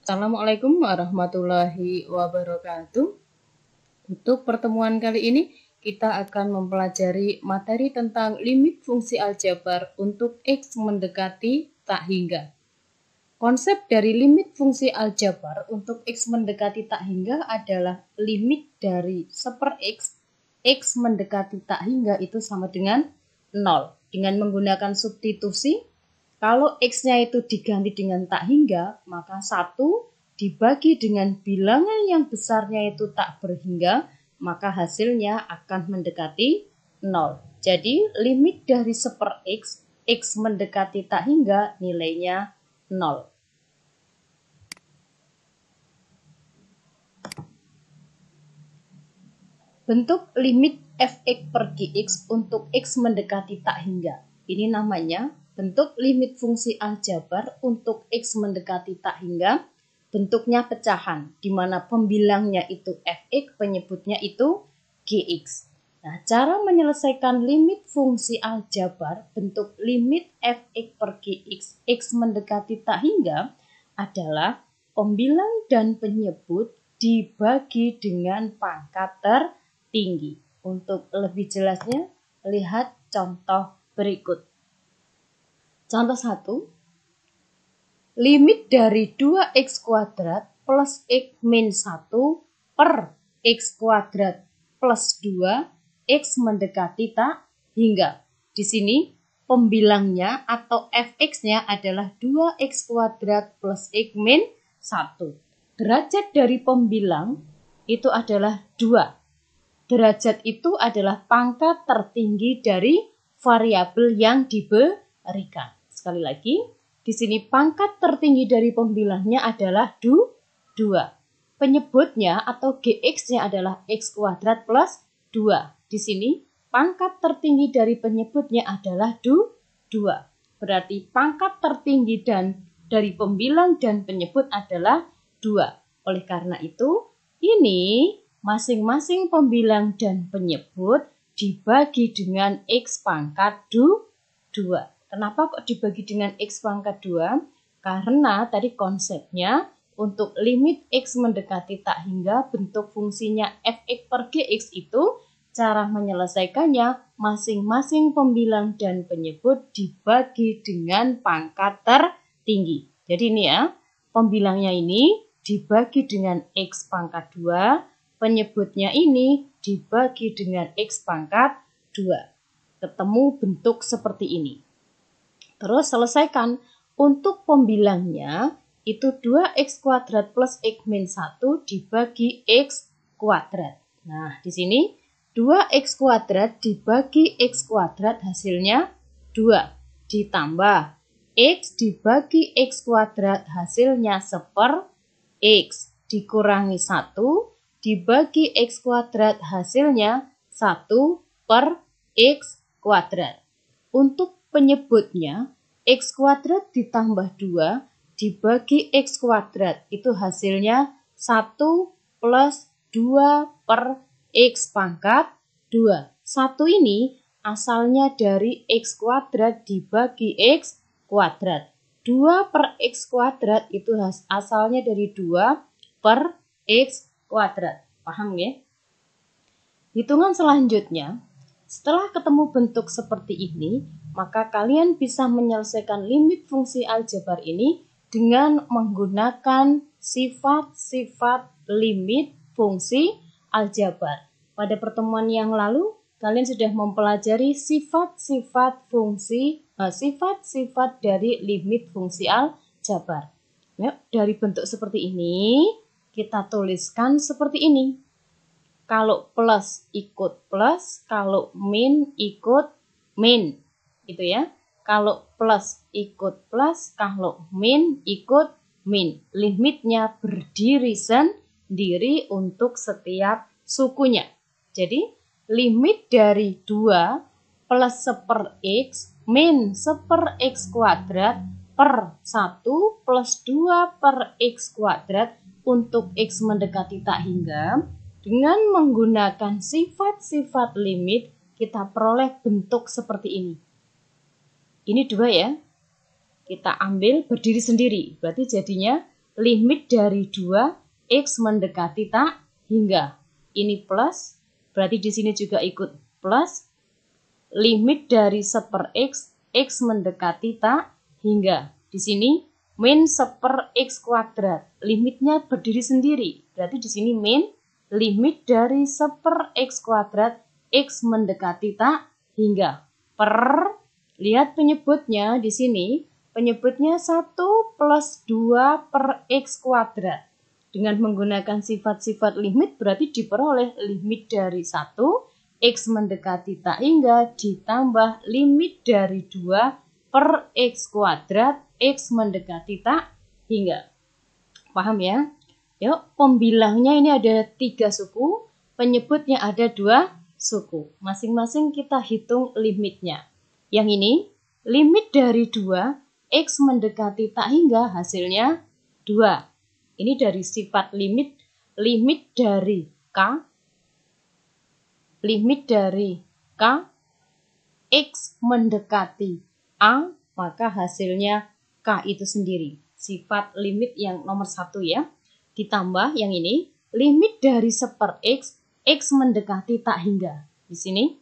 Assalamualaikum warahmatullahi wabarakatuh. Untuk pertemuan kali ini, kita akan mempelajari materi tentang limit fungsi aljabar untuk X mendekati tak hingga. Konsep dari limit fungsi aljabar untuk X mendekati tak hingga adalah limit dari 1/X, X mendekati tak hingga itu sama dengan 0. Dengan menggunakan substitusi, kalau X-nya itu diganti dengan tak hingga, maka 1 dibagi dengan bilangan yang besarnya itu tak berhingga, maka hasilnya akan mendekati 0. Jadi limit dari 1/X, X mendekati tak hingga nilainya 0. Bentuk limit fx per gx untuk X mendekati tak hingga. Ini namanya bentuk limit fungsi aljabar untuk X mendekati tak hingga. Bentuknya pecahan, di mana pembilangnya itu fx, penyebutnya itu gx. Nah, cara menyelesaikan limit fungsi aljabar bentuk limit fx per gx, X mendekati tak hingga adalah pembilang dan penyebut dibagi dengan pangkat tertinggi. Untuk lebih jelasnya, lihat contoh berikut. Contoh 1. Limit dari 2x kuadrat plus x min 1 per x kuadrat plus 2 x mendekati tak hingga. Di sini pembilangnya atau fx-nya adalah 2x kuadrat plus x min 1. Derajat dari pembilang itu adalah 2. Derajat itu adalah pangkat tertinggi dari variabel yang diberikan. Sekali lagi, di sini pangkat tertinggi dari pembilangnya adalah 2. Penyebutnya atau gx-nya adalah x kuadrat plus 2. Di sini pangkat tertinggi dari penyebutnya adalah 2. Berarti pangkat tertinggi dari pembilang dan penyebut adalah 2. Oleh karena itu, ini masing-masing pembilang dan penyebut dibagi dengan X pangkat 2. Kenapa kok dibagi dengan X pangkat 2? Karena tadi konsepnya untuk limit X mendekati tak hingga bentuk fungsinya fx per gx itu cara menyelesaikannya masing-masing pembilang dan penyebut dibagi dengan pangkat tertinggi. Jadi ini ya, pembilangnya ini dibagi dengan X pangkat 2, penyebutnya ini dibagi dengan X pangkat 2. Ketemu bentuk seperti ini. Terus selesaikan. Untuk pembilangnya itu 2x kuadrat plus x min 1 dibagi x kuadrat. Nah, di sini 2x kuadrat dibagi x kuadrat hasilnya 2. Ditambah x dibagi x kuadrat hasilnya 1/x. Dikurangi 1 dibagi x kuadrat hasilnya 1/x kuadrat. Untuk penyebutnya, x kuadrat ditambah 2 dibagi x kuadrat itu hasilnya 1 plus 2 per x pangkat 2. 1 ini asalnya dari x kuadrat dibagi x kuadrat. 2 per x kuadrat itu asalnya dari 2 per x kuadrat. Paham ya? Hitungan selanjutnya, setelah ketemu bentuk seperti ini, maka kalian bisa menyelesaikan limit fungsi aljabar ini dengan menggunakan sifat-sifat limit fungsi aljabar. Pada pertemuan yang lalu, kalian sudah mempelajari sifat-sifat dari limit fungsi aljabar. Ya, dari bentuk seperti ini, kita tuliskan seperti ini. Kalau plus ikut plus, kalau min ikut min. Gitu ya. Kalau plus ikut plus, kalau min ikut min. Limitnya berdiri sendiri untuk setiap sukunya. Jadi limit dari 2 plus 1/x min 1/x kuadrat per 1 plus 2 per x kuadrat untuk x mendekati tak hingga. Dengan menggunakan sifat-sifat limit, kita peroleh bentuk seperti ini. Ini 2 ya. Kita ambil berdiri sendiri. Berarti jadinya limit dari 2 X mendekati tak hingga. Ini plus, berarti di sini juga ikut plus. Limit dari 1/X, X mendekati tak hingga. Di sini min 1/X kuadrat. Limitnya berdiri sendiri. Berarti di sini min limit dari 1/X kuadrat, X mendekati tak hingga. Lihat penyebutnya di sini. Penyebutnya 1 plus 2/X kuadrat. Dengan menggunakan sifat-sifat limit berarti diperoleh limit dari 1 X mendekati tak hingga ditambah limit dari 2/X kuadrat X mendekati tak hingga. Paham ya? Yuk, pembilangnya ini ada 3 suku, penyebutnya ada 2 suku. Masing-masing kita hitung limitnya. Yang ini, limit dari 2X mendekati tak hingga hasilnya 2. Ini dari sifat limit dari K, limit dari K, X mendekati A, maka hasilnya K itu sendiri. Sifat limit yang nomor 1 ya. Ditambah yang ini, limit dari 1/X, X mendekati tak hingga. Di sini,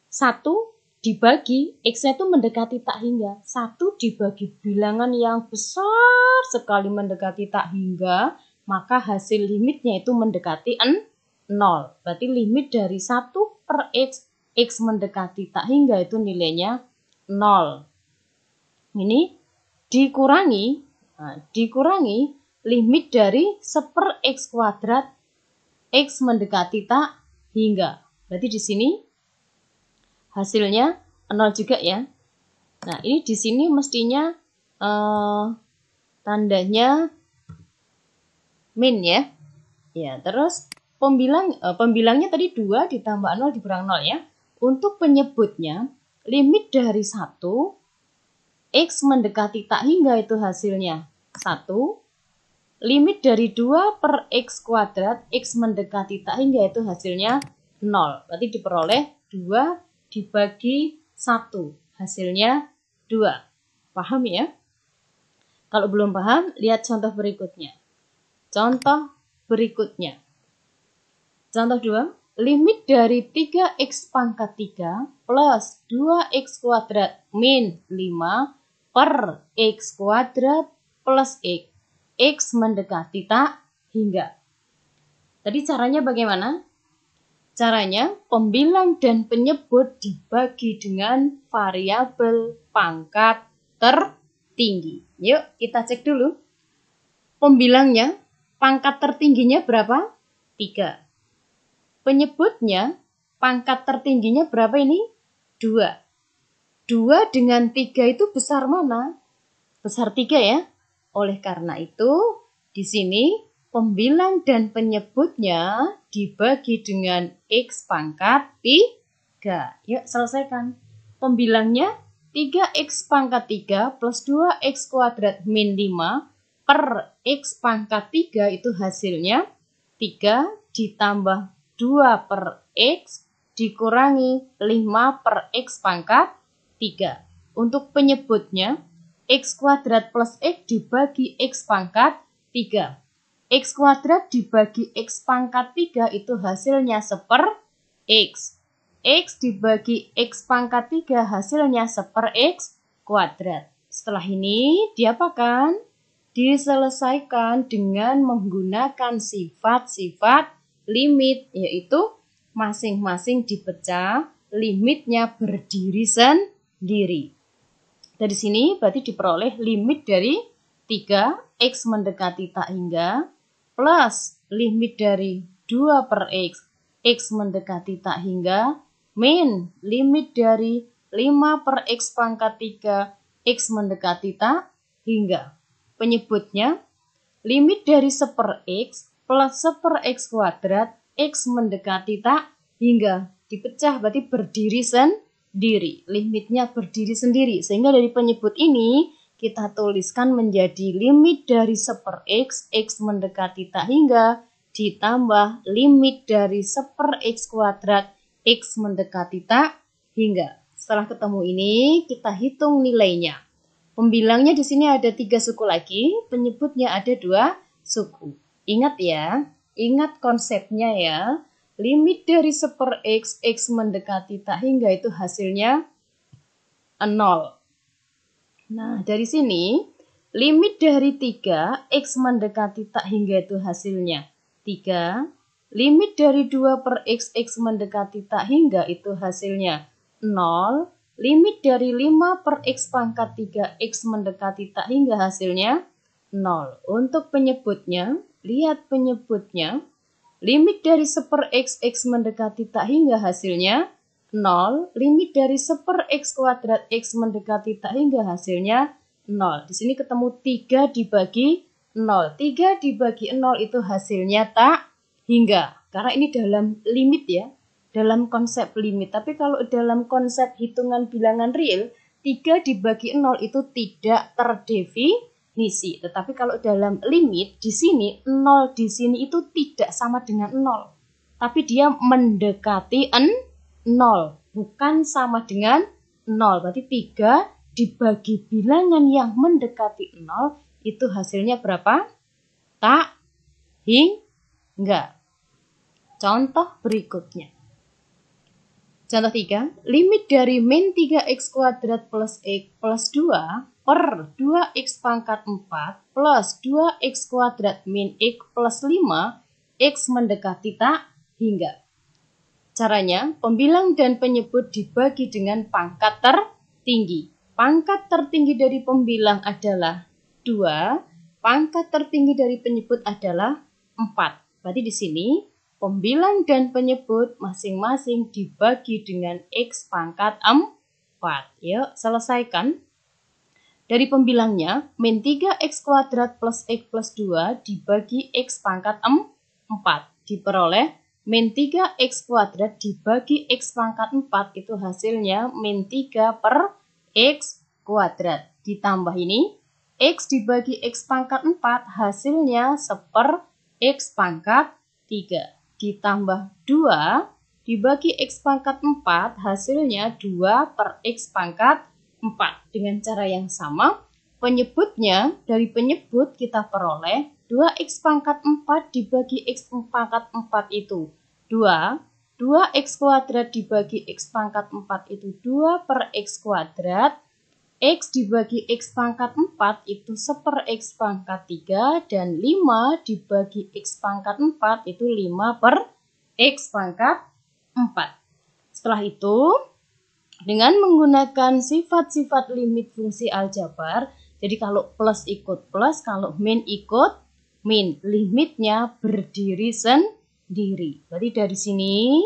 1 dibagi, X-nya itu mendekati tak hingga. 1 dibagi bilangan yang besar sekali mendekati tak hingga, maka hasil limitnya itu mendekati 0. Berarti limit dari 1/X, X mendekati tak hingga itu nilainya 0. Ini dikurangi limit dari 1/X kuadrat, X mendekati tak hingga. Berarti di sini hasilnya 0 juga ya. Nah, ini di sini mestinya tandanya min ya. Ya, terus pembilangnya tadi 2 ditambah 0 dikurang 0 ya. Untuk penyebutnya, limit dari 1 X mendekati tak hingga itu hasilnya 1. Limit dari 2/X kuadrat X mendekati tak hingga itu hasilnya 0. Berarti diperoleh 2 dibagi 1. Hasilnya 2. Paham ya? Kalau belum paham, lihat contoh berikutnya. Contoh berikutnya. Contoh 2. Limit dari 3X pangkat 3 plus 2X kuadrat min 5/X kuadrat plus X. X mendekati tak hingga. Tadi caranya bagaimana? Caranya, pembilang dan penyebut dibagi dengan variabel pangkat tertinggi. Yuk, kita cek dulu. Pembilangnya, pangkat tertingginya berapa? 3. Penyebutnya, pangkat tertingginya berapa ini? 2. 2 dengan 3 itu besar mana? Besar 3 ya. Oleh karena itu, di sini pembilang dan penyebutnya dibagi dengan X pangkat 3. Yuk, selesaikan. Pembilangnya 3X pangkat 3 plus 2X kuadrat min 5/X pangkat 3 itu hasilnya 3 ditambah 2/X dikurangi 5/X pangkat 3. Untuk penyebutnya, X kuadrat plus X dibagi X pangkat 3. X kuadrat dibagi X pangkat 3 itu hasilnya 1/X. X dibagi X pangkat 3 hasilnya 1/X kuadrat. Setelah ini diapakan? Diselesaikan dengan menggunakan sifat-sifat limit, yaitu masing-masing dipecah, limitnya berdiri sendiri. Dari sini berarti diperoleh limit dari 3X mendekati tak hingga plus limit dari 2/X, X mendekati tak hingga, min limit dari 5/X pangkat 3, X mendekati tak hingga. Penyebutnya, limit dari 1/X plus 1/X kuadrat, X mendekati tak hingga. Dipecah berarti berdiri sendiri. Limitnya berdiri sendiri. Sehingga dari penyebut ini, kita tuliskan menjadi limit dari 1/X, X mendekati tak hingga, ditambah limit dari 1/X kuadrat, X mendekati tak hingga. Setelah ketemu ini, kita hitung nilainya. Pembilangnya di sini ada 3 suku lagi, penyebutnya ada 2 suku. Ingat ya, ingat konsepnya ya. Limit dari 1/x, x mendekati tak hingga itu hasilnya 0. Nah, dari sini limit dari 3, x mendekati tak hingga itu hasilnya 3. Limit dari 2/x, x mendekati tak hingga itu hasilnya 0. Limit dari 5/x pangkat 3, x mendekati tak hingga hasilnya 0. Untuk penyebutnya, lihat penyebutnya. Limit dari 1/x, x mendekati tak hingga hasilnya 0. Limit dari 1/x kuadrat, x mendekati tak hingga hasilnya 0. Di sini ketemu 3 dibagi 0. 3 dibagi 0 itu hasilnya tak hingga. Karena ini dalam limit ya. Dalam konsep limit. Tapi kalau dalam konsep hitungan bilangan real, 3 dibagi 0 itu tidak terdefinisi. Tetapi kalau dalam limit, di sini 0 di sini itu tidak sama dengan 0. Tapi dia mendekati 0. Bukan sama dengan 0. Berarti 3 dibagi bilangan yang mendekati 0 itu hasilnya berapa? Tak hingga. Contoh berikutnya. Contoh 3, limit dari min 3x kuadrat plus x plus 2 per 2x pangkat 4 plus 2x kuadrat min x plus 5, x mendekati tak hingga. Caranya, pembilang dan penyebut dibagi dengan pangkat tertinggi. Pangkat tertinggi dari pembilang adalah 2, pangkat tertinggi dari penyebut adalah 4. Berarti di sini pembilang dan penyebut masing-masing dibagi dengan x pangkat 4. Yuk, selesaikan. Dari pembilangnya, min 3x kuadrat plus x plus 2 dibagi x pangkat 4. Diperoleh min 3x kuadrat dibagi x pangkat 4 itu hasilnya min 3 per x kuadrat. Ditambah ini, x dibagi x pangkat 4 hasilnya 1/x pangkat 3. Ditambah 2 dibagi x pangkat 4 hasilnya 2/x pangkat 4. Dengan cara yang sama, penyebutnya dari penyebut kita peroleh 2x pangkat 4 dibagi x pangkat 4 itu 2. 2x kuadrat dibagi x pangkat 4 itu 2/x kuadrat. X dibagi x pangkat 4 itu 1/x pangkat 3 dan 5 dibagi x pangkat 4 itu 5/x pangkat 4. Setelah itu, dengan menggunakan sifat-sifat limit fungsi aljabar, jadi kalau plus ikut plus, kalau min ikut min, limitnya berdiri sendiri. Berarti dari sini,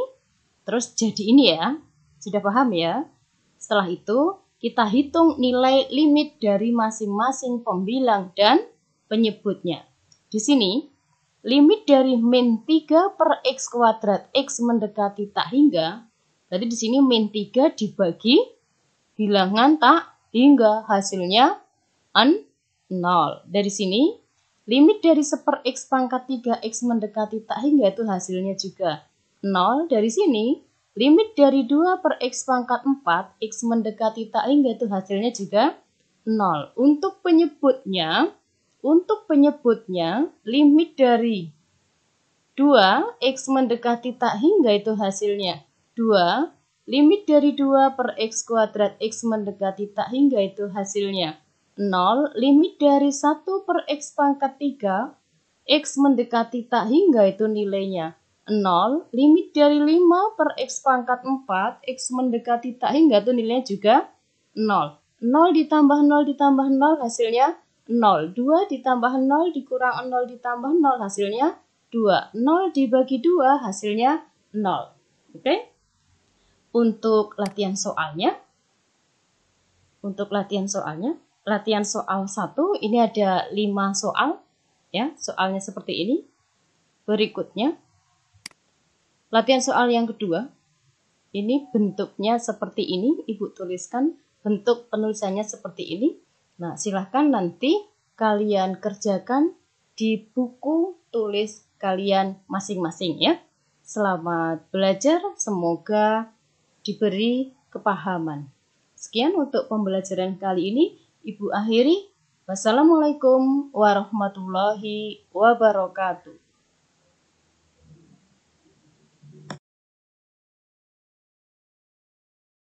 terus jadi ini ya, sudah paham ya? Setelah itu, kita hitung nilai limit dari masing-masing pembilang dan penyebutnya. Di sini, limit dari min 3/x kuadrat x mendekati tak hingga, berarti di sini min 3 dibagi bilangan tak hingga, hasilnya 0. Dari sini, limit dari 1/x pangkat 3 x mendekati tak hingga itu hasilnya juga 0. Dari sini, limit dari 2/x pangkat 4, x mendekati tak hingga itu hasilnya juga 0. Untuk penyebutnya, limit dari 2, x mendekati tak hingga itu hasilnya 2. Limit dari 2/x kuadrat, x mendekati tak hingga itu hasilnya 0. Limit dari 1/x pangkat 3, x mendekati tak hingga itu nilainya 0. Limit dari 5/x pangkat 4, x mendekati tak hingga itu nilainya juga 0. 0 ditambah 0 ditambah 0 hasilnya 0. 2 ditambah 0 dikurang 0 ditambah 0 hasilnya 2. 0 dibagi 2 hasilnya 0. Oke? Untuk latihan soalnya, latihan soal 1 ini ada 5 soal. Ya, soalnya seperti ini. Berikutnya, latihan soal yang kedua, ini bentuknya seperti ini, Ibu tuliskan bentuk penulisannya seperti ini. Nah, silahkan nanti kalian kerjakan di buku tulis kalian masing-masing ya. Selamat belajar, semoga diberi kepahaman. Sekian untuk pembelajaran kali ini. Ibu akhiri, wassalamualaikum warahmatullahi wabarakatuh.